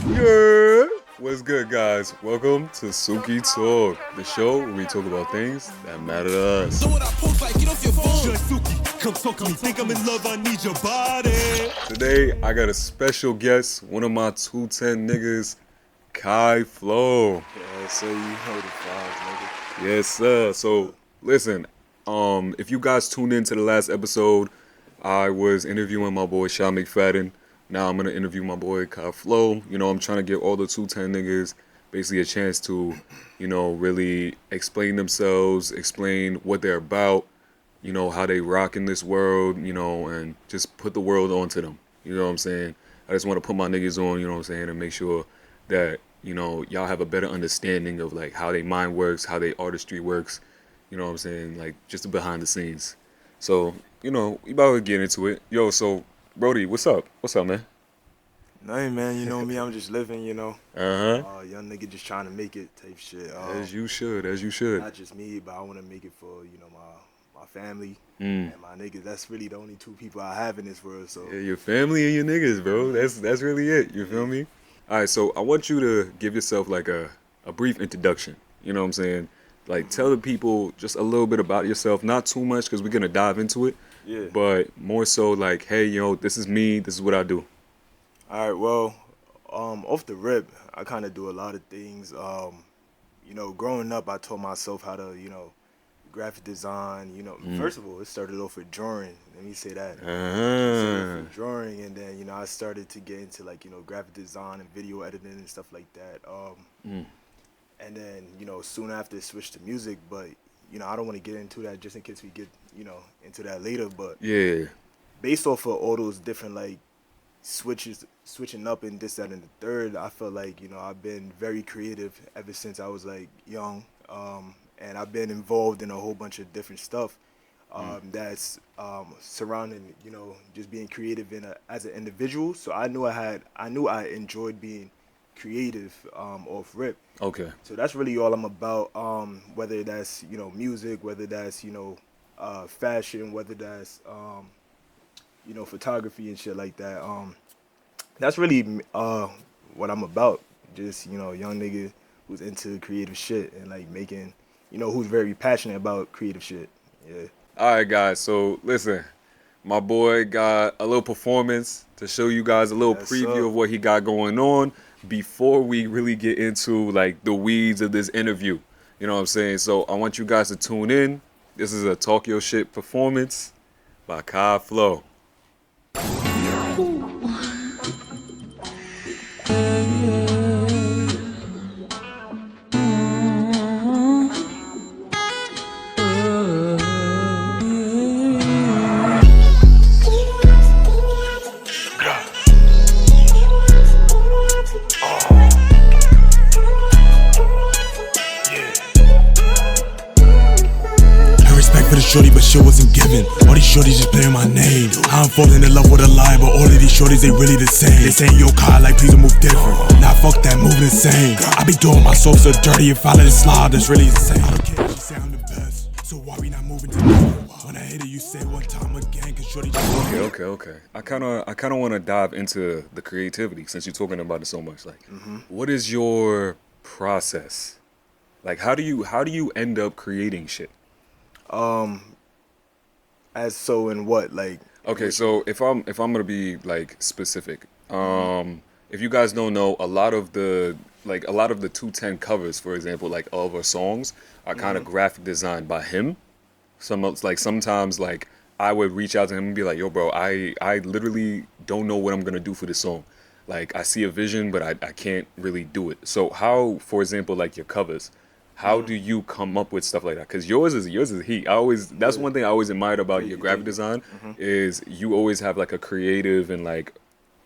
Yeah! What's good, guys? Welcome to Suki Talk, the show where we talk about things that matter to us. So what I post, like, get off your phone. Suki, come talk to me. Think I'm in love, I need your body. Today, I got a special guest, one of my 210 niggas, Kai Flow. Yeah, so you know the vibes, nigga. Yes, sir. So, listen, if you guys tuned in to the last episode, I was interviewing my boy Sean McFadden. Now I'm gonna interview my boy Kai Flow. You know, I'm trying to give all the 210 niggas basically a chance to, really explain themselves, explain what they're about, how they rock in this world, and just put the world onto them. You know what I'm saying? I just want to put my niggas on, you know what I'm saying, and make sure that, y'all have a better understanding of like how they mind works, how they artistry works, you know what I'm saying, like just the behind the scenes. So, we about to get into it. Yo, so Brody, what's up? What's up, man? Nothing, man. You know me. I'm just living. Uh-huh. Young nigga just trying to make it type shit. As you should. Not just me, but I want to make it for my family and my niggas. That's really the only two people I have in this world. So Yeah, your family and your niggas, bro. That's really it. You feel me? All right, so I want you to give yourself like a brief introduction. You know what I'm saying? Like tell the people just a little bit about yourself. Not too much because we're gonna dive into it. Yeah. But more so like, hey, this is me. This is what I do. All right. Well, off the rip, I kind of do a lot of things. Growing up, I taught myself how to graphic design. First of all, it started off with drawing. Let me say that. Uh-huh. With drawing, and then I started to get into like graphic design and video editing and stuff like that. And then soon after switched to music, but I don't want to get into that just in case we get into that later. But Yeah. based off of all those different like switching up and this, that, and the third, I felt like I've been very creative ever since I was like young, and I've been involved in a whole bunch of different stuff that's surrounding just being creative as an individual. So I knew I enjoyed being creative off rip. Okay. So that's really all I'm about. Whether that's music, whether that's fashion, whether that's photography and shit like that. That's really what I'm about. Just young nigga who's into creative shit and like making who's very passionate about creative shit. Yeah. All right, guys. So listen, my boy got a little performance to show you guys a little Yes, preview sir. of what he got going on before we really get into like the weeds of this interview. You know what I'm saying? So I want you guys to tune in. This is a Talk Your Shit performance by Kai Flow. Respect for the shorty, but shit wasn't given. All these shorties just playing my name. I'm falling in love with a lie, but all of these shorties, they really the same. They saying yo car like please don't move different. Nah, fuck that, move the same. I be doing myself so dirty, if I let it slide, that's really insane. I don't care, she say I'm the best, so why we not moving together? When I hit it, you say one time again, cause shorty just Okay. I kind of want to dive into the creativity since you're talking about it so much. Like, what is your process? Like, how do you end up creating shit? As so in what like? Okay, so if I'm gonna be like specific, if you guys don't know, a lot of the 210 covers, for example, like all of our songs are kind of graphic designed by him. Sometimes like I would reach out to him and be like, yo, bro, I literally don't know what I'm gonna do for this song. Like I see a vision, but I can't really do it. So how, for example, like your covers, how do you come up with stuff like that? Because yours is heat. That's one thing I always admired about your graphic design is you always have like a creative and like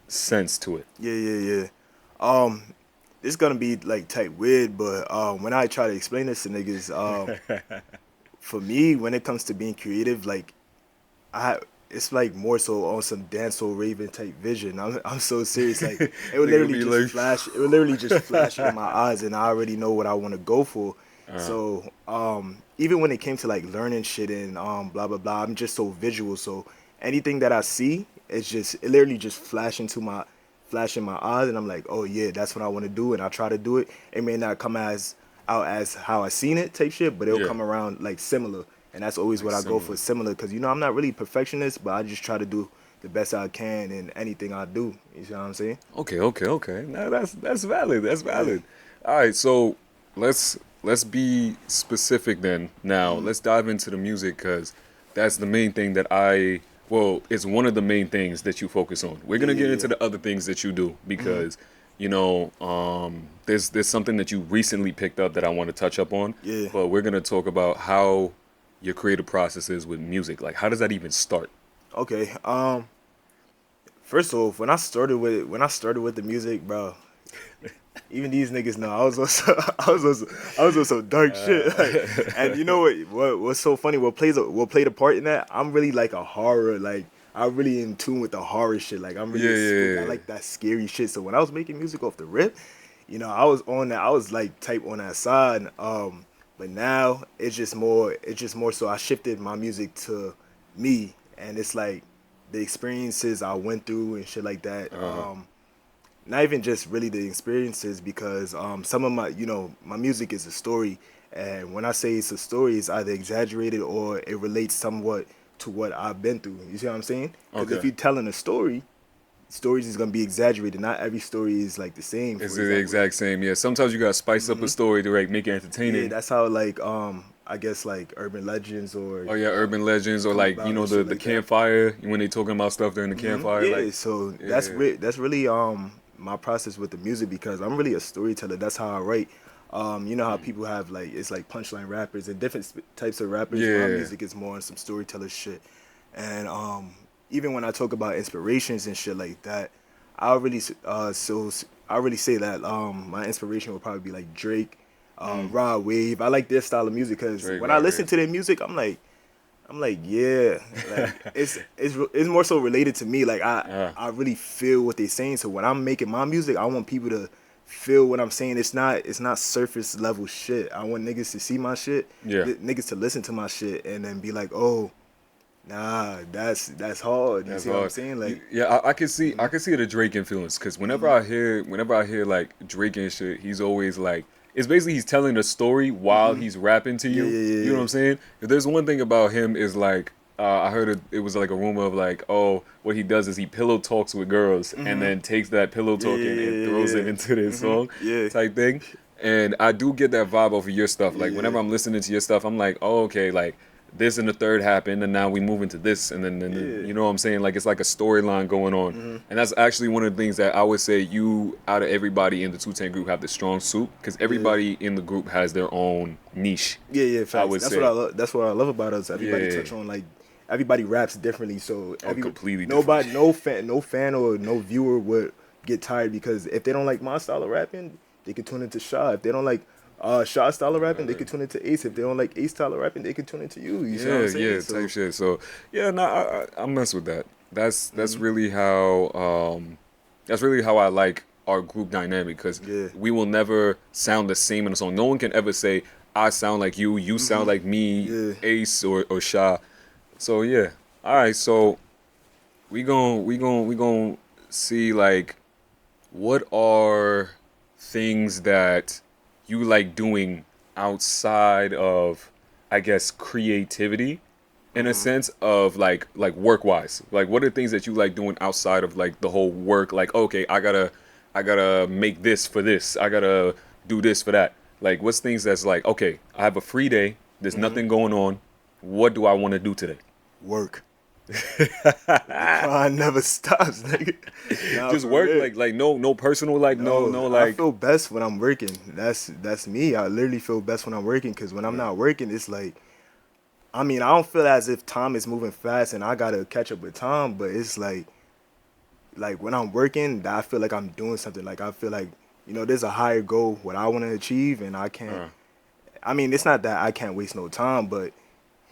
sense to it. Yeah. It's gonna be like type weird, but when I try to explain this to niggas, for me, when it comes to being creative, like it's like more so on some dancehall raving type vision. I'm so serious. Like it would literally just flash. It would literally just flash in my eyes, and I already know what I want to go for. So even when it came to like learning shit and blah blah blah, I'm just so visual. So anything that I see, it literally just flash into my flash in my eyes, and I'm like, oh yeah, that's what I want to do, and I try to do it. It may not come out as how I seen it type shit, but it'll Yeah. come around like similar, and that's always Like what I go for, similar. similar, because I'm not really perfectionist, but I just try to do the best I can in anything I do. You see what I'm saying? Okay. Now that's valid. That's valid. All right, so let's be specific then. Now let's dive into the music because that's the main thing that it's one of the main things that you focus on. We're gonna get into the other things that you do because there's something that you recently picked up that I want to touch up on. Yeah. But we're gonna talk about how your creative process is with music. Like, how does that even start? Okay. First off, when I started with the music, bro, even these niggas know I was on some dark shit. Like, and you know what's so funny? What played a part in that? I'm really like a horror. Like, I'm really in tune with the horror shit. Like, I'm really spooked. I like that scary shit. So when I was making music off the rip, I was on that. I was like type on that side. But now it's just more. So I shifted my music to me, and it's like the experiences I went through and shit like that. Not even just really the experiences, because some of my music is a story, and when I say it's a story, it's either exaggerated or it relates somewhat to what I've been through. You see what I'm saying? Because if you're telling a story, stories is gonna be exaggerated. Not every story is like the same. It's the exact same. Yeah, sometimes you gotta spice up a story to make it entertaining. Yeah, that's how like I guess like urban legends or urban legends or like the like campfire when they talking about stuff during the campfire. Yeah, like, so that's really my process with the music, because I'm really a storyteller. That's how I write. You know how people have like, it's like punchline rappers and different types of rappers. Yeah. My music is more on some storyteller shit. And even when I talk about inspirations and shit like that, I really say that my inspiration would probably be like Drake, Rod Wave. I like their style of music because when I listen to their music, I'm like, yeah, like it's more so related to me. Like I really feel what they're saying. So when I'm making my music, I want people to feel what I'm saying. It's not surface level shit. I want niggas to see my shit. Yeah. Niggas to listen to my shit and then be like, oh, nah, that's hard. You see what I'm saying? Like, yeah, I can see the Drake influence because whenever I hear like Drake and shit, he's always like, it's basically he's telling a story while he's rapping to you. Yeah. You know what I'm saying? If there's one thing about him is like, I heard it was like a rumor of like, oh, what he does is he pillow talks with girls and then takes that pillow talking and throws it into their song type thing. And I do get that vibe off of your stuff. Like whenever I'm listening to your stuff, I'm like, oh, okay, like this and the third happened and now we move into this and then you know what I'm saying? Like it's like a storyline going on. And that's actually one of the things that I would say you, out of everybody in the 210 group, have the strong suit because everybody in the group has their own niche. Yeah, facts. I would say. That's what I love about us. Everybody touch on like, everybody raps differently, so completely nobody, different. no fan or no viewer would get tired because if they don't like my style of rapping, they can tune into Shaw. If they don't like Shaw style of rapping, they can tune into Ace. If they don't like Ace style of rapping, they can tune into you. You see what I'm saying? Type shit. So yeah, no, I mess with that. That's really how I like our group dynamic because we will never sound the same in a song. No one can ever say I sound like you sound like me, Ace or Shaw. So yeah, all right. So we gon' see like what are things that you like doing outside of, I guess, creativity, in a sense of like work wise. Like what are things that you like doing outside of like the whole work? Like okay, I gotta make this for this. I gotta do this for that. Like what's things that's like okay, I have a free day. There's nothing going on. What do I want to do today? Work. Grind never stops, nigga. Nah, just work, real. like no personal, like no like. I feel best when I'm working. That's me. I literally feel best when I'm working because when I'm not working, it's like, I mean, I don't feel as if time is moving fast and I gotta catch up with time, but it's like when I'm working, I feel like I'm doing something. Like I feel like there's a higher goal what I want to achieve, and I can't. I mean, it's not that I can't waste no time, but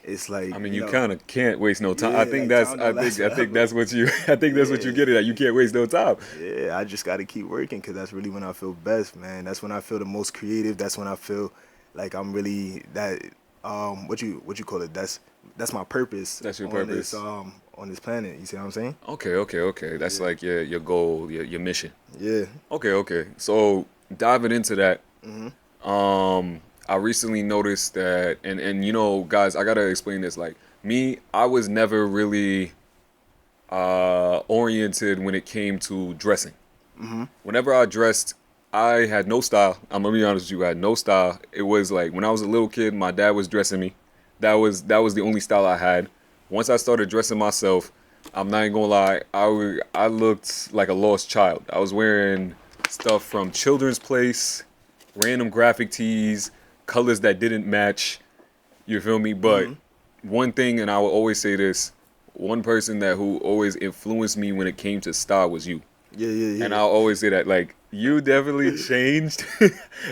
it's like I mean, you kind of can't waste no time. Yeah, I think like, that's what you get at. You can't waste no time. Yeah, I just got to keep working because that's really when I feel best, man. That's when I feel the most creative. That's when I feel like I'm really that what you call it. That's my purpose. That's your on purpose. on this planet. You see what I'm saying? Okay. That's like your goal, your mission. Yeah. Okay. So diving into that, Mm-hmm. I recently noticed that, and you know, guys, I gotta explain this. Like me, I was never really oriented when it came to dressing. Mm-hmm. Whenever I dressed, I had no style. I'm gonna be honest with you, I had no style. It was like when I was a little kid, my dad was dressing me. That was the only style I had. Once I started dressing myself, I'm not even gonna lie, I looked like a lost child. I was wearing stuff from Children's Place, random graphic tees, colors that didn't match. You feel me? But one thing, and I will always say this, one person that who always influenced me when it came to style was you. Yeah. And I'll always say that, like, you definitely changed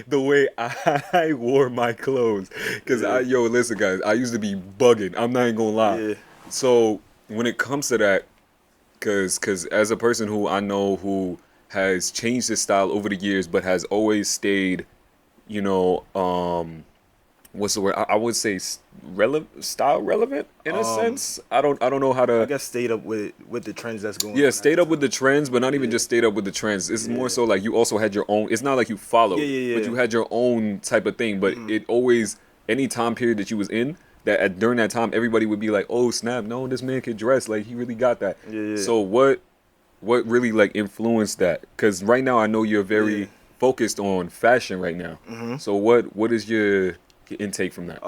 the way I wore my clothes. Because, listen, guys, I used to be bugging. I'm not even going to lie. Yeah. So, when it comes to that, because as a person who I know who has changed his style over the years, but has always stayed, you know, what's the word? I would say style relevant in a sense. I don't know how to. I guess stayed up with the trends that's going on. Yeah, at stayed the up with the time. trends, but not even just stayed up with the trends. It's more so like you also had your own. It's not like you followed, Yeah. but you had your own type of thing. But it always, any time period that you was in, during that time, everybody would be like, "Oh snap! No, this man could dress. Like he really got that." Yeah. So what really like influenced that? Because right now I know you're very Yeah. focused on fashion right now. So what is your intake from that?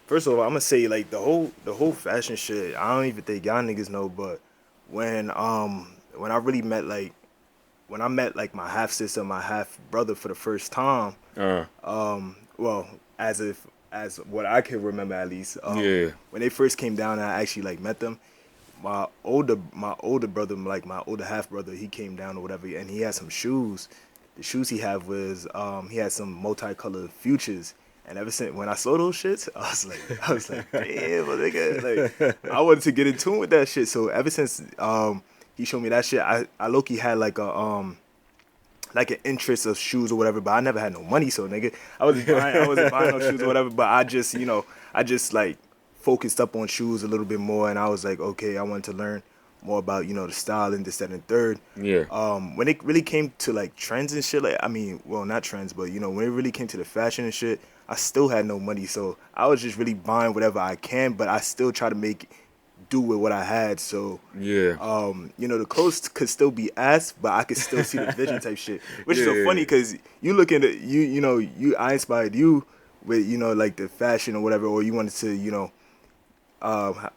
First of all, I'm gonna say like the whole fashion shit. I don't even think y'all niggas know, but when I really met like when I met like my half sister, my half brother for the first time, well, as what I can remember at least, Yeah. when they first came down, and I actually like met them. My older brother, like my older half brother, he came down or whatever, and he had some shoes. The shoes he had was he had some multicolored futures. And ever since when I saw those shits, I was like, damn, my nigga, like I wanted to get in tune with that shit. So ever since he showed me that shit, I low-key had like an interest of shoes or whatever, but I never had no money, so nigga, I wasn't buying no shoes or whatever, but I just like focused up on shoes a little bit more, and I was like, okay, I wanted to learn more about, the style and this, that, and third. Yeah. When it really came to like trends and shit, like, I mean, well, not trends, but when it really came to the fashion and shit, I still had no money, so I was just really buying whatever I can, but I still try to make do with what I had. So Yeah. the clothes could still be ass, but I could still see the vision type shit, which is so Yeah. funny because you look into I inspired you with like the fashion or whatever, or you wanted to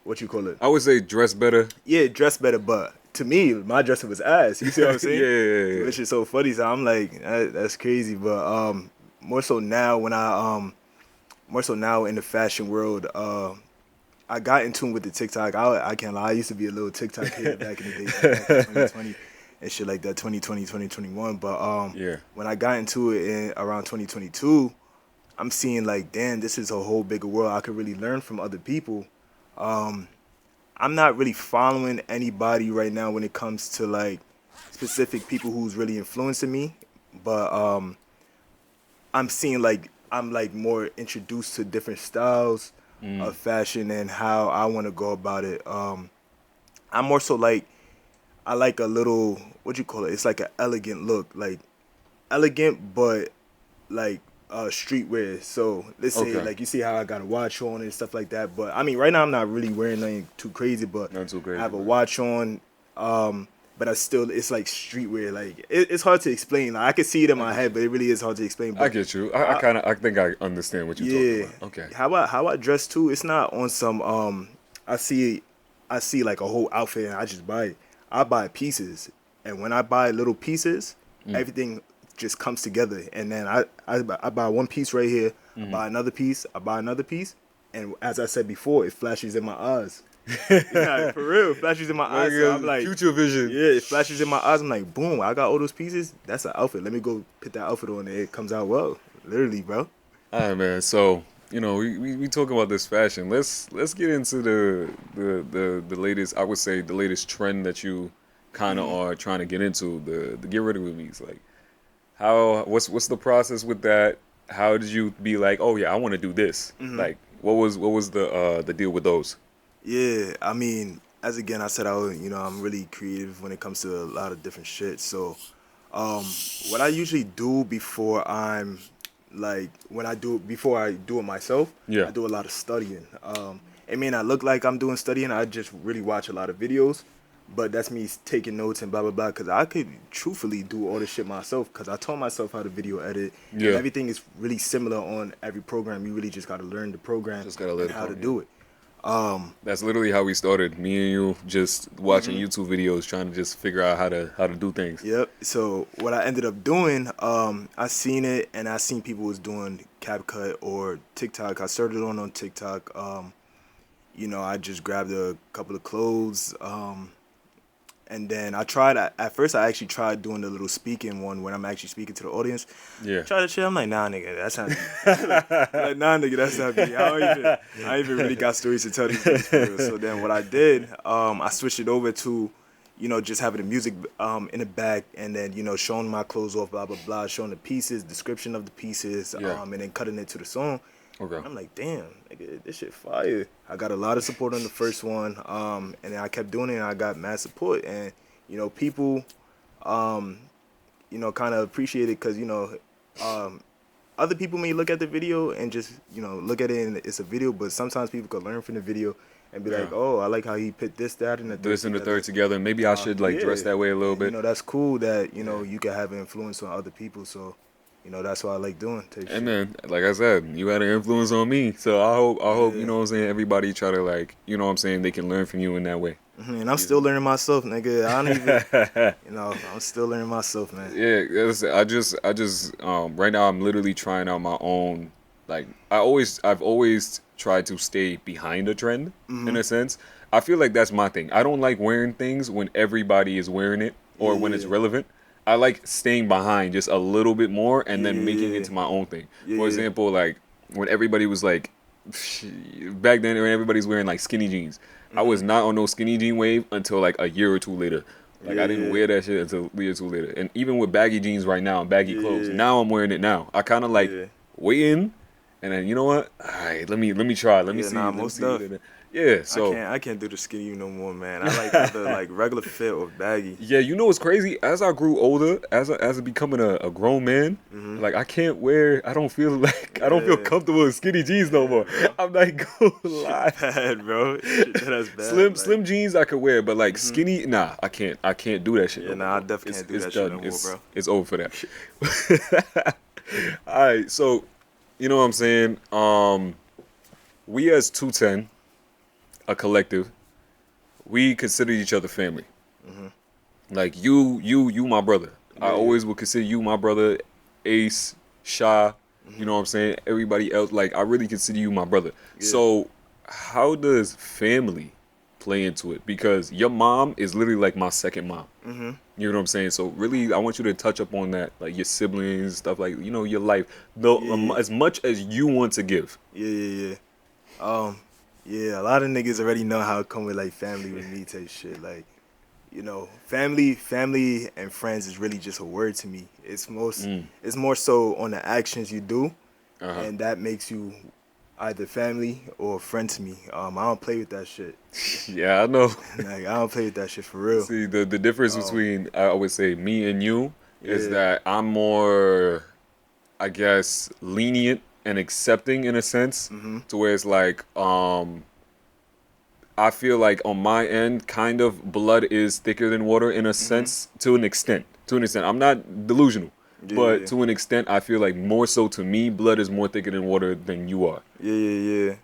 what you call it? I would say dress better. Yeah, dress better, but to me, my dressing was ass. You see what I'm saying? Yeah. Which is so funny. So I'm like, that's crazy. But more so now in the fashion world, I got in tune with the TikTok. I can't lie. I used to be a little TikTok kid back in the day, back in 2020 and shit like that, 2020, 2021. But when I got into it in around 2022, I'm seeing like, damn, this is a whole bigger world. I could really learn from other people. I'm not really following anybody right now when it comes to like specific people who's really influencing me, but I'm seeing like I'm like more introduced to different styles of fashion and how I want to go about it. I'm more so like I like a little, what you call it? It's like an elegant look, like elegant but like streetwear. So let's say like you see how I got a watch on and stuff like that. But I mean, right now I'm not really wearing nothing too crazy, but Not too crazy, I have a man. watch on. But it's like streetwear. Like it's hard to explain. Like, I can see it in my head, but it really is hard to explain. But I get you. I think I understand what you're talking about. Okay. How I dress too, it's not on some I see like a whole outfit and I just buy it. I buy pieces. And when I buy little pieces, everything just comes together. And then I buy one piece right here, I buy another piece, and as I said before, it flashes in my eyes. Yeah, for real, it flashes in my eyes. So I'm like, future vision. yeah, it flashes in my eyes. I'm like, boom, I got all those pieces. That's an outfit. Let me go put that outfit on and it comes out well. Literally, bro. All right, man. So we talk about this fashion. Let's get into the latest. I would say the latest trend that you kind of are trying to get into. The get rid of movies. Like, what's the process with that? How did you be like, oh yeah, I want to do this? Like, what was the deal with those? Yeah, I mean, as again I said, I'm really creative when it comes to a lot of different shit. So, what I usually do before before I do it myself, Yeah. I do a lot of studying. It may not look like I'm doing studying. I just really watch a lot of videos, but that's me taking notes and blah blah blah. Cause I could truthfully do all this shit myself. Cause I taught myself how to video edit, Yeah. and everything is really similar on every program. You really just gotta learn the program Just gotta learn and the how to program. do it. That's literally how we started. Me and you just watching Mm-hmm. YouTube videos, trying to just figure out how to do things. Yep. So what I ended up doing, I seen it and I seen people was doing CapCut or TikTok. I started on TikTok. I just grabbed a couple of clothes. And then at first I actually tried doing the little speaking one when I'm actually speaking to the audience. Yeah. Try that shit. I'm like, nah, nigga, that's not me. Like, nah, nigga, that's not me. I ain't even really got stories to tell these niggas for real. So then what I did, I switched it over to, just having the music in the back and then, showing my clothes off, blah, blah, blah, showing the pieces, description of the pieces, Yeah. and then cutting it to the song. Okay. I'm like, damn, nigga, this shit fire. I got a lot of support on the first one, and then I kept doing it, and I got mad support, and people, kind of appreciate it because other people may look at the video and just look at it and it's a video, but sometimes people could learn from the video and be Yeah. like, oh, I like how he put this, that, and the third. This and the third together. Maybe I should dress that way a little bit. That's cool that you can have an influence on other people, so. That's what I like doing. And man, like I said, you had an influence on me. So I hope, you know what I'm saying, everybody try to they can learn from you in that way. Mm-hmm. And I'm still learning myself, nigga. I don't even, I'm still learning myself, man. Yeah, I just right now I'm literally trying out my own. Like I've always tried to stay behind a trend in a sense. I feel like that's my thing. I don't like wearing things when everybody is wearing it or when it's relevant. I like staying behind just a little bit more and then making it into my own thing. For example, like when everybody was like, back then when everybody's wearing like skinny jeans. I was not on no skinny jean wave until like a year or two later. Like I didn't wear that shit until a year or two later. And even with baggy jeans right now, baggy clothes, now I'm wearing it now. I kind of like waiting and then you know what? All right, let me try. Let me see. Most stuff. Yeah, so I can't do the skinny no more, man. I like either like regular fit or baggy. yeah, you know what's crazy? As I grew older, as becoming a grown man, like I don't feel comfortable in skinny jeans no more. I'm not gonna lie. Bad, bro. That's bad. Slim jeans I could wear, but like skinny, nah, I can't do that shit. Yeah, no nah, more. I definitely can't do It's that shit done. no more, bro. It's over for that. All right, so you know what I'm saying? We as 210, a collective, we consider each other family. Like you my brother. I always will consider you my brother. Ace, Sha, you know what I'm saying? Everybody else, like I really consider you my brother. So how does family play into it? Because your mom is literally like my second mom. You know what I'm saying? So really, I want you to touch up on that, like your siblings, stuff like your life, as much as you want to give. Yeah. Yeah, a lot of niggas already know how it come with like family with me type shit. Like, family and friends is really just a word to me. It's more so on the actions you do, and that makes you either family or friend to me. I don't play with that shit. Yeah, I know. Like I don't play with that shit for real. See, the difference between I would say me and you is that I'm more, I guess, lenient and accepting in a sense, to where it's like I feel like on my end, kind of blood is thicker than water in a sense, to an extent. I'm not delusional, but to an extent, I feel like more so to me, blood is more thicker than water than you are. Yeah.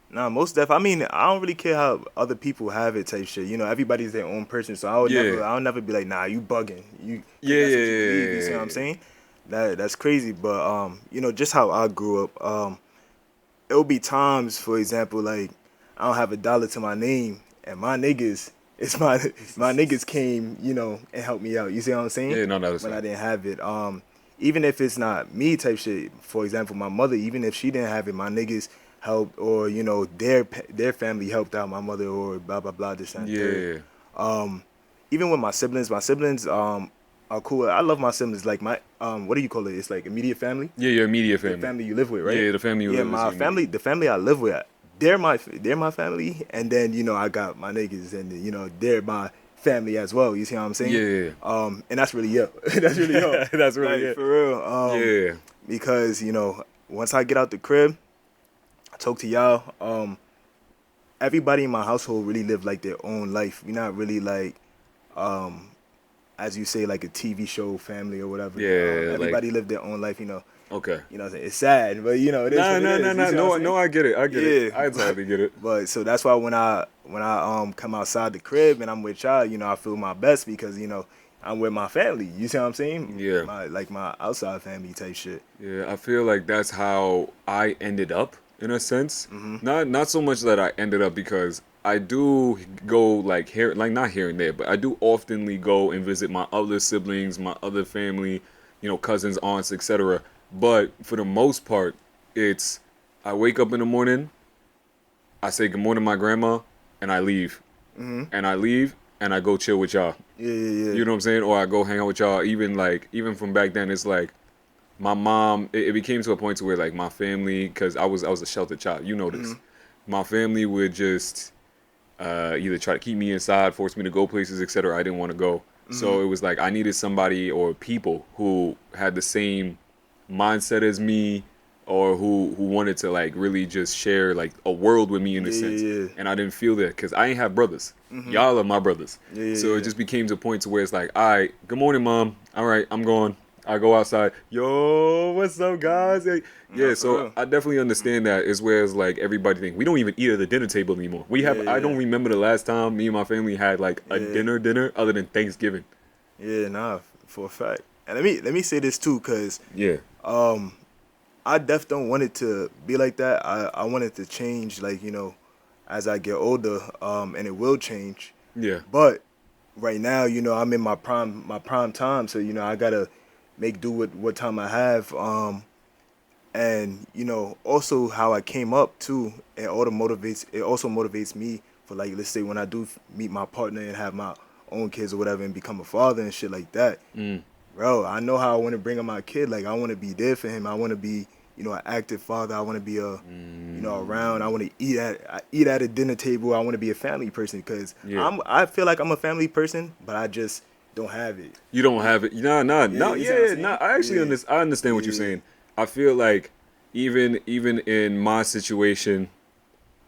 Nah, most def. I mean, I don't really care how other people have it type shit. Everybody's their own person, so I'll never be like, nah, you bugging. You see what I'm saying? That's crazy, but just how I grew up, it'll be times, for example, like I don't have $1 to my name, and my niggas, my niggas came, and helped me out. You see what I'm saying? Yeah, no, that's when right. I didn't have it. Even if it's not me type shit. For example, my mother, even if she didn't have it, my niggas helped, or their family helped out my mother, or blah blah blah. This and third. Even with my siblings are cool. I love my siblings. Like my what do you call it? It's like immediate family. Yeah, your immediate family. The family you live with, right? Yeah, the family you live with. The family I live with they're my family, and then I got my niggas, and they're my family as well. You see what I'm saying? Yeah. And that's really it. That's really it. That's really like, it. for real. Yeah. Because once I get out the crib, I talk to y'all. Everybody in my household really live like their own life. We're not really like, as you say, like a TV show family or whatever. Yeah. Everybody live their own life. Okay. It's sad, but it is what it is. You see what I'm saying? No, I get it. I get it. Yeah. I totally get it. But so that's why when I come outside the crib and I'm with y'all, I feel my best because I'm with my family. You see what I'm saying? Yeah. My outside family type shit. Yeah, I feel like that's how I ended up in a sense. Not so much that I ended up, because I do go like here, like not here and there, but I do oftenly go and visit my other siblings, my other family, cousins, aunts, etc. But for the most part, it's I wake up in the morning, I say good morning to my grandma, and I leave. And I leave and I go chill with y'all. Yeah. You know what I'm saying? Or I go hang out with y'all. Even from back then, it's like my mom. It became to a point to where like my family, because I was a sheltered child. You know this. My family would just either try to keep me inside, force me to go places, etc. I didn't want to go. So it was like I needed somebody or people who had the same mindset as me, or who wanted to like really just share like a world with me in a sense. Yeah. And I didn't feel that because I ain't have brothers. Y'all are my brothers. So it just became to a point to where it's like, all right, good morning, mom. All right, I'm going. I go outside. Yo, what's up, guys? Hey. Yeah, so real. I definitely understand that. Is where it's like everybody think we don't even eat at the dinner table anymore. We have. I don't remember the last time me and my family had like a dinner other than Thanksgiving. Yeah, nah, for a fact. And let me say this too, cause Yeah. I def don't want it to be like that. I want it to change, like as I get older, and it will change. Yeah. But right now, I'm in my prime time, so I gotta make do with what time I have. And also how I came up too. It also motivates me for, like, let's say when I do meet my partner and have my own kids or whatever and become a father and shit like that. Bro, I know how I want to bring up my kid. Like, I want to be there for him. I want to be, an active father. I want to be around. I want to eat at a dinner table. I want to be a family person because I feel like I'm a family person, but I just don't have it. You don't have it. No. I actually I understand what you're saying. I feel like even in my situation,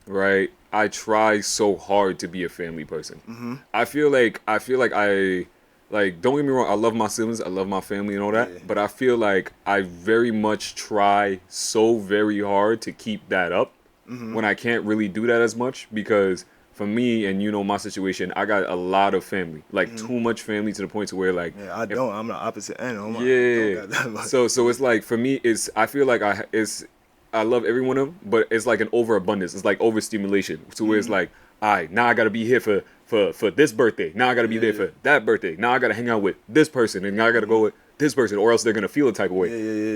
right? I try so hard to be a family person. I feel like I don't get me wrong, I love my siblings, I love my family and all that, but I feel like I very much try so very hard to keep that up when I can't really do that as much, because for me, and my situation, I got a lot of family, like too much family to the point to where like I'm the opposite end. I don't got that much. So it's like for me, I feel like I love every one of them, but it's like an overabundance. It's like overstimulation. So where it's like, all right, now I gotta be here for this birthday. Now I gotta be there for that birthday. Now I gotta hang out with this person, and now I gotta go with this person, or else they're gonna feel a type of way.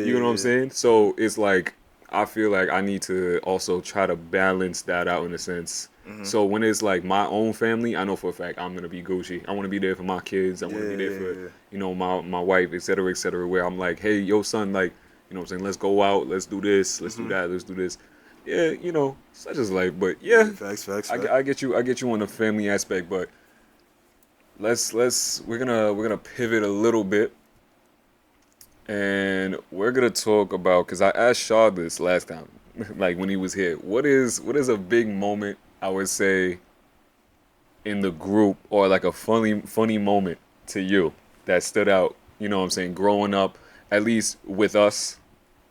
You know what I'm saying? So it's like I feel like I need to also try to balance that out in a sense. So when it's like my own family, I know for a fact I'm gonna be Gucci. I want to be there for my kids. I want to be there for my wife, etc., etc. Where I'm like, hey, yo, son, like, what I'm saying, let's go out, let's do this, let's do that, let's do this. Yeah, such as life. But yeah, facts. I get you on the family aspect, but we're gonna pivot a little bit, and we're gonna talk about, because I asked Shaw this last time, like when he was here. What is a big moment, I would say, in the group, or like a funny moment to you that stood out? You know what I'm saying, growing up, at least with us,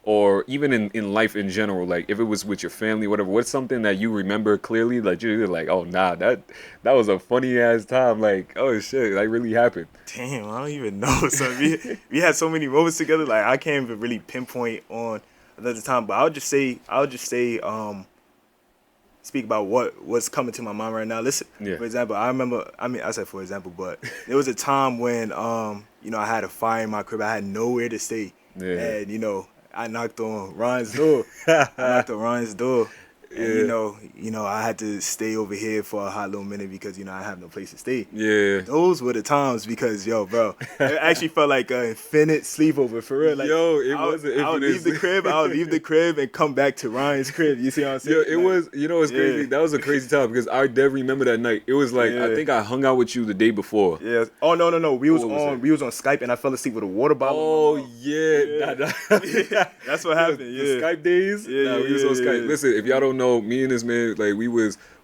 or even in life in general, like if it was with your family, whatever. What's something that you remember clearly, like you're like, oh nah, that was a funny ass time, like, oh shit, that really happened? Damn, I don't even know. So we had so many moments together, like I can't even really pinpoint on another time. But I'll just say speak about what's coming to my mind right now. Listen, for example, I said for example, but there was a time when I had a fire in my crib. I had nowhere to stay, and I knocked on Ron's door. And I had to stay over here for a hot little minute because I have no place to stay. Yeah. Those were the times because bro, it actually felt like an infinite sleepover for real. Like, it was an infinite. I would leave the crib and come back to Ryan's crib. You see what I'm saying? It was. It's crazy. That was a crazy time because I definitely remember that night. It was like I think I hung out with you the day before. Yeah. Oh no. We was on Skype and I fell asleep with a water bottle. Oh yeah. That's what happened. The Skype days. We was on Skype. Yeah. Listen, if y'all don't know, me and this man, like we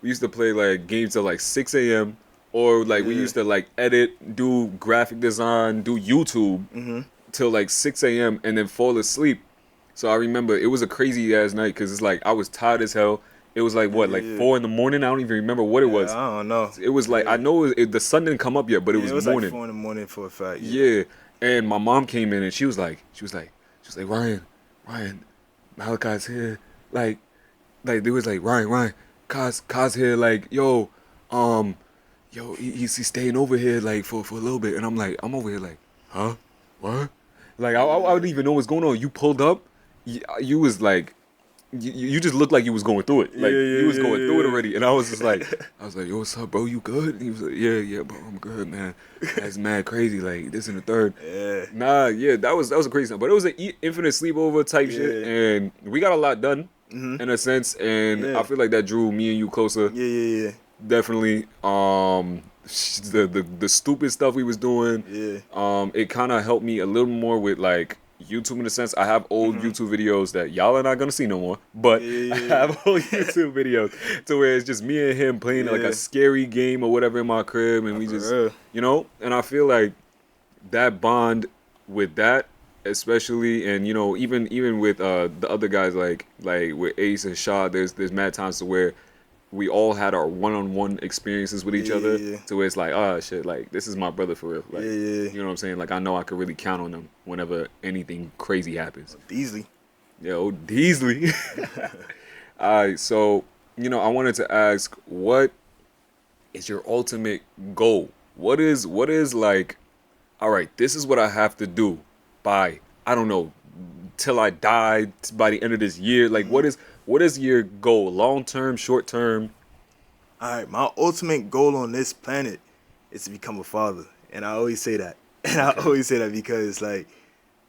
used to play like games till like 6 a.m. or like we used to like edit, do graphic design, do YouTube till like 6 a.m. and then fall asleep. So I remember it was a crazy ass night because it's like I was tired as hell. It was like 4 in the morning. I don't even remember what it was. I don't know. It was like I know the sun didn't come up yet, but it was morning. Like 4 in the morning for a fact. Yeah. And my mom came in and she was like, Ryan, Malachi's here. Like they was like, Ryan, Kaz here. Like, he's staying over here like for a little bit. And I'm over here like, huh? What? Like I wouldn't even know what's going on. You pulled up. You was like. You just looked like you was going through it. Like you was going through it already. And I was just like, yo, what's up, bro? You good? And he was like, yeah, bro, I'm good, man. That's mad crazy. Like this and the third. Yeah. Nah, yeah, that was a crazy time. But it was an infinite sleepover type shit. And we got a lot done in a sense. And I feel like that drew me and you closer. Yeah. Definitely. The stupid stuff we was doing. Yeah. It kind of helped me a little more with like YouTube in a sense. I have old YouTube videos that y'all are not gonna see no more, but I have old YouTube videos to where it's just me and him playing like a scary game or whatever in my crib, and we just and I feel like that bond with that, especially, and even with the other guys like with Ace and Shaw, there's mad times to where we all had our one-on-one experiences with each other to where it's like, oh shit, like this is my brother for real. Like, you know what I'm saying? Like I know I could really count on him whenever anything crazy happens. Deasley. Yo, Deasley. Alright, so I wanted to ask, what is your ultimate goal? What is like, alright, this is what I have to do by, I don't know, till I die, by the end of this year. Like what is your goal? Long term, short term? All right, my ultimate goal on this planet is to become a father. And I always say that. And I always say that because, like,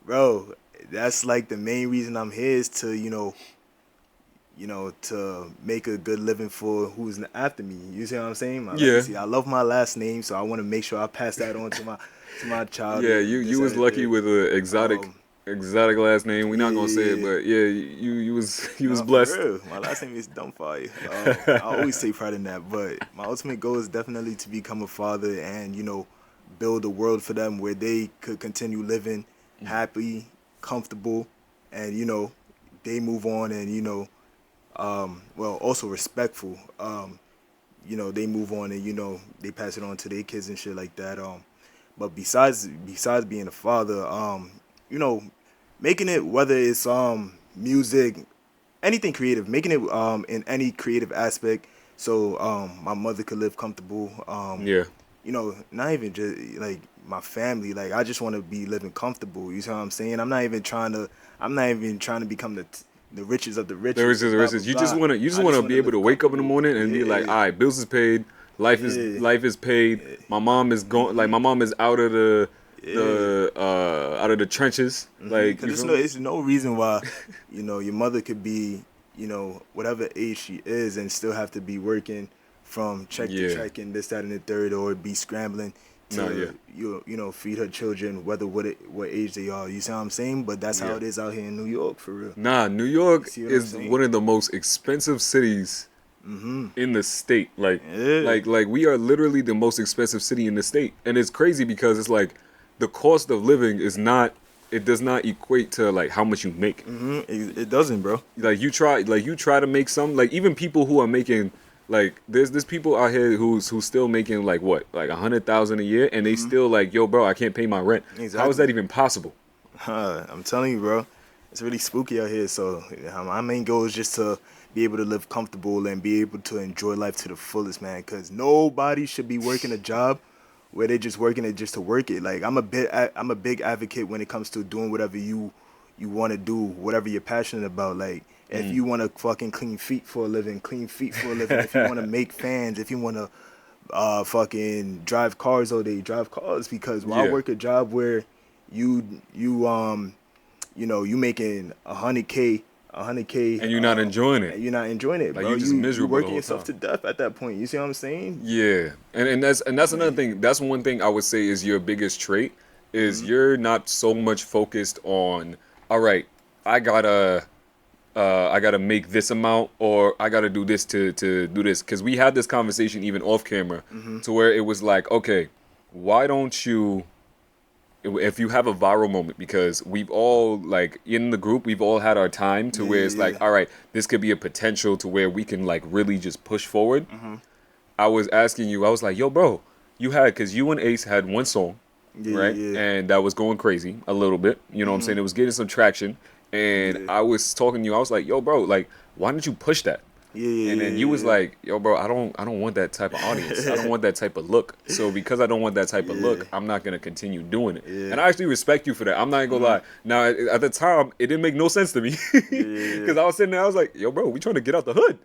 bro, that's like the main reason I'm here is to, to make a good living for who's after me. You see what I'm saying? I love my last name, so I want to make sure I pass that on to my child. Yeah, you was lucky with an exotic last name. We're not gonna say it, but yeah, you was blessed. For real. My last name is Dumbfire. I always take pride in that. But my ultimate goal is definitely to become a father and build a world for them where they could continue living happy, comfortable, and they move on and also respectful. They move on and they pass it on to their kids and shit like that. But besides being a father, making it, whether it's music, anything creative, making it in any creative aspect, so my mother could live comfortable. Not even just like my family. Like I just want to be living comfortable. You see what I'm saying? I'm not even trying to become the richest of the richest. The richest of the richest. You just want to be able to wake up in the morning and be like, all right, bills is paid, life is paid. My mom is going. Like my mom is out of the trenches. Like there's no reason why your mother could be whatever age she is and still have to be working from check to check and this, that, and the third, or be scrambling to feed her children, whether what age they are. You see what I'm saying? But that's how it is out here in New York, for real. Nah, New York is one of the most expensive cities in the state. Like we are literally the most expensive city in the state, and it's crazy because it's like the cost of living does not equate to like how much you make. It doesn't, bro. Like you try to make some, like even people who are making, like there's people out here who's still making like what, like 100,000 a year, and they still like, yo, bro, I can't pay my rent. Exactly. How is that even possible? I'm telling you, bro, it's really spooky out here. So my main goal is just to be able to live comfortable and be able to enjoy life to the fullest, man. Because nobody should be working a job where they're just working it just to work it. Like I'm a big advocate when it comes to doing whatever you want to do, whatever you're passionate about. Like If you want to fucking clean feet for a living, clean feet for a living. If you want to make fans, if you want to fucking drive cars all day, drive cars. Because while I work a job where you making 100K, and you're not enjoying it. You're not enjoying it, like bro. you're just miserable. You're working yourself to death at that point. You see what I'm saying? Yeah, and that's another thing. That's one thing I would say is your biggest trait is you're not so much focused on. All right, I gotta make this amount, or I gotta do this to do this. Because we had this conversation even off camera, to where it was like, okay, why don't you? If you have a viral moment, because we've all, like, in the group, we've all had our time to where it's like, all right, this could be a potential to where we can, like, really just push forward. I was asking you, I was like, yo, bro, because you and Ace had one song, right? And that was going crazy a little bit. You know what I'm saying? It was getting some traction. And I was talking to you, I was like, yo, bro, like, why don't you push that? And then you was like, yo, bro, I don't want that type of audience. I don't want that type of look. So because I don't want that type of look, I'm not going to continue doing it. And I actually respect you for that. I'm not going to lie. Now, at the time, it didn't make no sense to me. Because I was sitting there, I was like, yo, bro, we trying to get out the hood.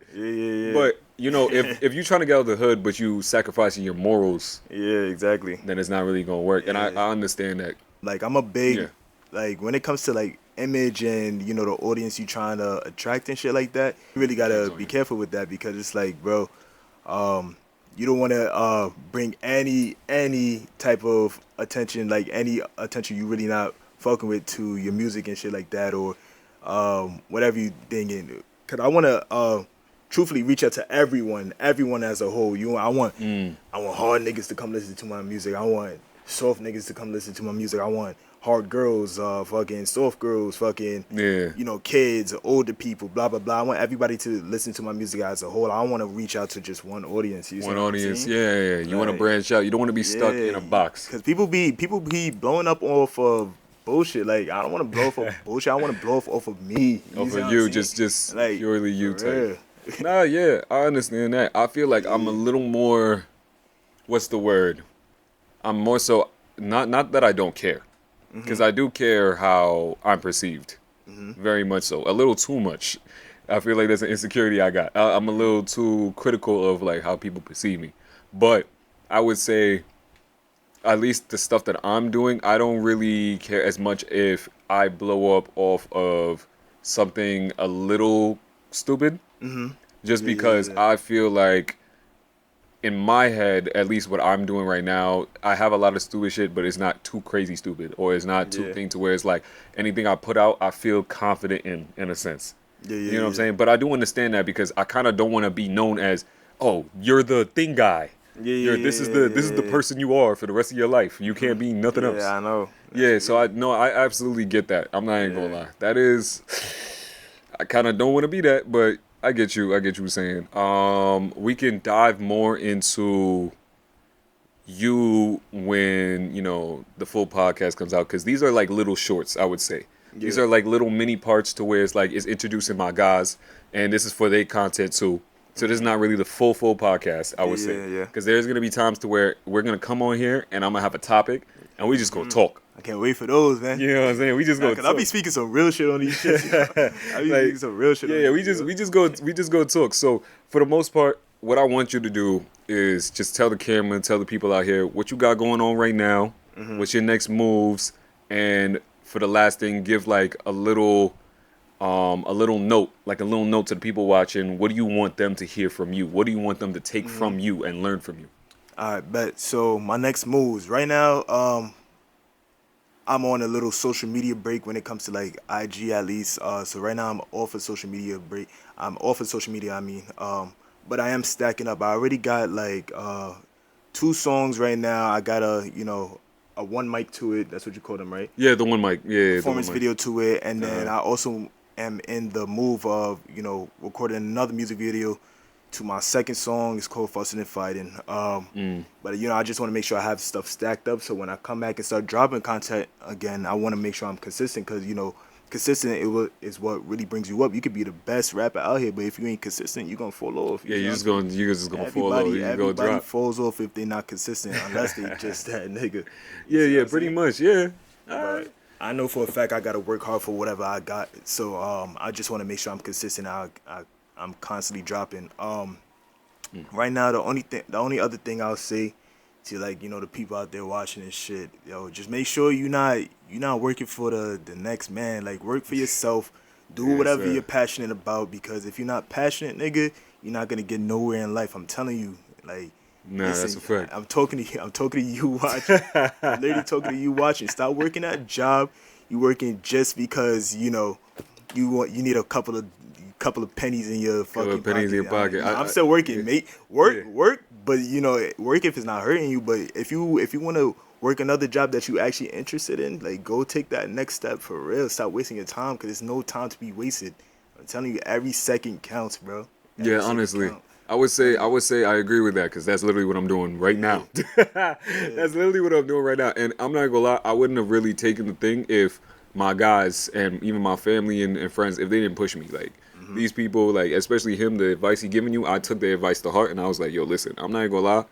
But, you know, if you're trying to get out the hood, but you sacrificing your morals. Exactly. Then it's not really going to work. And I understand that. Like, I'm a big, like, when it comes to, like, image and, you know, the audience you trying to attract and shit like that, you really gotta be careful with that, because it's like, bro, you don't want to bring any type of attention, like any attention you really not fucking with, to your music and shit like that, or whatever you thinking. Because I want to truthfully reach out to everyone as a whole. I want hard niggas to come listen to my music. I want soft niggas to come listen to my music. I want hard girls, fucking soft girls, fucking, you know, kids, older people, blah, blah, blah. I want everybody to listen to my music as a whole. I don't want to reach out to just one audience. You You want to branch out. You don't want to be stuck in a box. Because people be blowing up off of bullshit. Like, I don't want to blow off of bullshit. I want to blow off of me. Off of you, just like, purely you type. Nah, I understand that. I feel like I'm a little more, what's the word? I'm more so, not that I don't care. Because I do care how I'm perceived, very much so, a little too much. I feel like that's an insecurity I got. I'm a little too critical of, like, how people perceive me. But I would say, at least the stuff that I'm doing, I don't really care as much if I blow up off of something a little stupid, just because I feel like, in my head, at least what I'm doing right now, I have a lot of stupid shit, but it's not too crazy stupid, or it's not too thing to where it's like anything I put out, I feel confident in a sense. You know what I'm saying? But I do understand that, because I kind of don't want to be known as, oh, you're the thing guy. This is the person you are for the rest of your life. You can't be nothing else. Yeah, I know. So I absolutely get that. I'm not even gonna lie. That is, I kind of don't want to be that, but I get you. I get you saying. We can dive more into you when, you know, the full podcast comes out, because these are like little shorts, I would say. These are like little mini parts to where it's like, it's introducing my guys, and this is for their content too. So this is not really the full podcast, I would say. Because there's going to be times to where we're going to come on here and I'm going to have a topic and we just go talk. I can't wait for those, man. You know what I'm saying? We just go talk. I'll be speaking some real shit on these shits. I'll be speaking some real shit. We just go talk. So for the most part, what I want you to do is just tell the camera and tell the people out here what you got going on right now, what's your next moves, and for the last thing, give like a little note to the people watching. What do you want them to hear from you? What do you want them to take from you and learn from you? All right, bet. So my next moves right now, I'm on a little social media break when it comes to like IG at least. So right now I'm off of social media break. I'm off of social media, but I am stacking up. I already got like 2 songs right now. I got a one mic to it. That's what you call them, right? Yeah, the one mic. Yeah, performance video to it, and then I also am in the move of recording another music video to my second song. It's called Fussing and Fighting. But I just want to make sure I have stuff stacked up, so when I come back and start dropping content again, I want to make sure I'm consistent, because consistent is what really brings you up. You could be the best rapper out here, but if you ain't consistent, you're gonna fall off. You're just gonna fall off. Everybody falls off if they're not consistent, unless they just that nigga. Pretty much. Yeah. All right. I know for a fact I gotta work hard for whatever I got. So I just want to make sure I'm consistent. I'm constantly dropping. Right now the only other thing I'll say to like the people out there watching this shit, yo, just make sure you're not working for the next man. Like work for yourself. Do Yes, whatever sir. you're passionate about, because if you're not passionate, nigga, you're not gonna get nowhere in life. I'm telling you, like. Nah, that's a fact. I'm talking to you. I'm talking to you watching. I'm literally talking to you watching. Stop working that job. You working just because you need a couple of pennies in your fucking pennies in your pocket. I'm still working, mate. Work, yeah. work, but work if it's not hurting you. But if you want to work another job that you actually interested in, like go take that next step for real. Stop wasting your time, because there's no time to be wasted. I'm telling you, every second counts, bro. Every Yeah, second honestly. count. I would say I agree with that, because that's literally what I'm doing right now. That's literally what I'm doing right now. And I'm not gonna lie, I wouldn't have really taken the thing if my guys and even my family and friends, if they didn't push me. Like these people, like especially him, the advice he giving you, I took the advice to heart, and I was like, yo, listen, I'm not gonna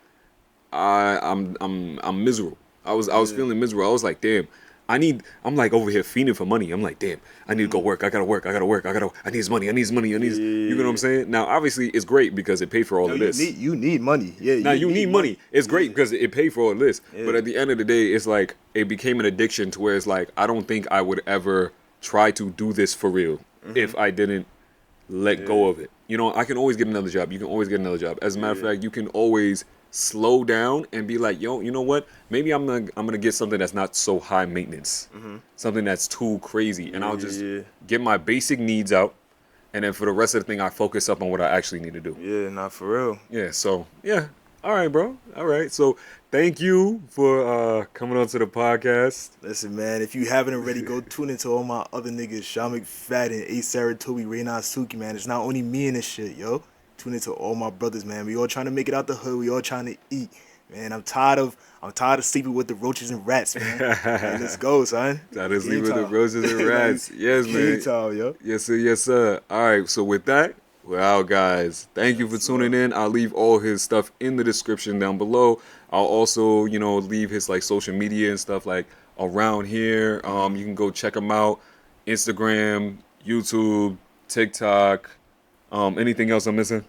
lie, I'm miserable. I was feeling miserable. I was like, damn. I'm like over here fiending for money. I'm like, damn, I need to go work. I gotta work. I need this money. You know what I'm saying? Now, obviously, it's great because it paid for all of this. You need money. Yeah. Now, you need money. It's great because it paid for all of this. Yeah. But at the end of the day, it's like, it became an addiction to where it's like, I don't think I would ever try to do this for real if I didn't let go of it. I can always get another job. You can always get another job. As a matter of fact, you can always slow down and be like, yo, you know what? Maybe I'm gonna get something that's not so high maintenance, something that's too crazy, and I'll just get my basic needs out, and then for the rest of the thing, I focus up on what I actually need to do. Yeah, not for real. Yeah. So yeah. All right, bro. All right. So thank you for coming on to the podcast. Listen, man, if you haven't already, go tune into all my other niggas, Sean McFadden, A. Saratobi, Ray Natsuki, man. It's not only me in this shit, yo. Tune into all my brothers, man. We all trying to make it out the hood. We all trying to eat, man. I'm tired of sleeping with the roaches and rats, man. Man, let's go, son. That is leaving the roses and rats. Yes, man. Time, yo. Yes, sir. Yes, sir. All right. So with that, we're out, guys. Thank you for tuning in. I'll leave all his stuff in the description down below. I'll also, leave his like social media and stuff like around here. You can go check him out. Instagram, YouTube, TikTok. Anything else I'm missing?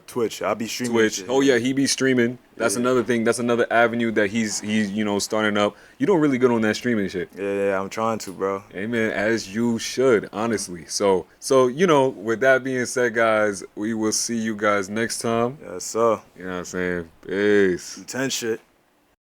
Twitch. I'll be streaming. Twitch. Shit. Oh yeah, he be streaming. That's another thing. That's another avenue that he's starting up. You don't really good on that streaming shit. Yeah, I'm trying to, bro. Hey man, as you should, honestly. So with that being said, guys, we will see you guys next time. Yes, sir. You know what I'm saying? Peace. 10 shit.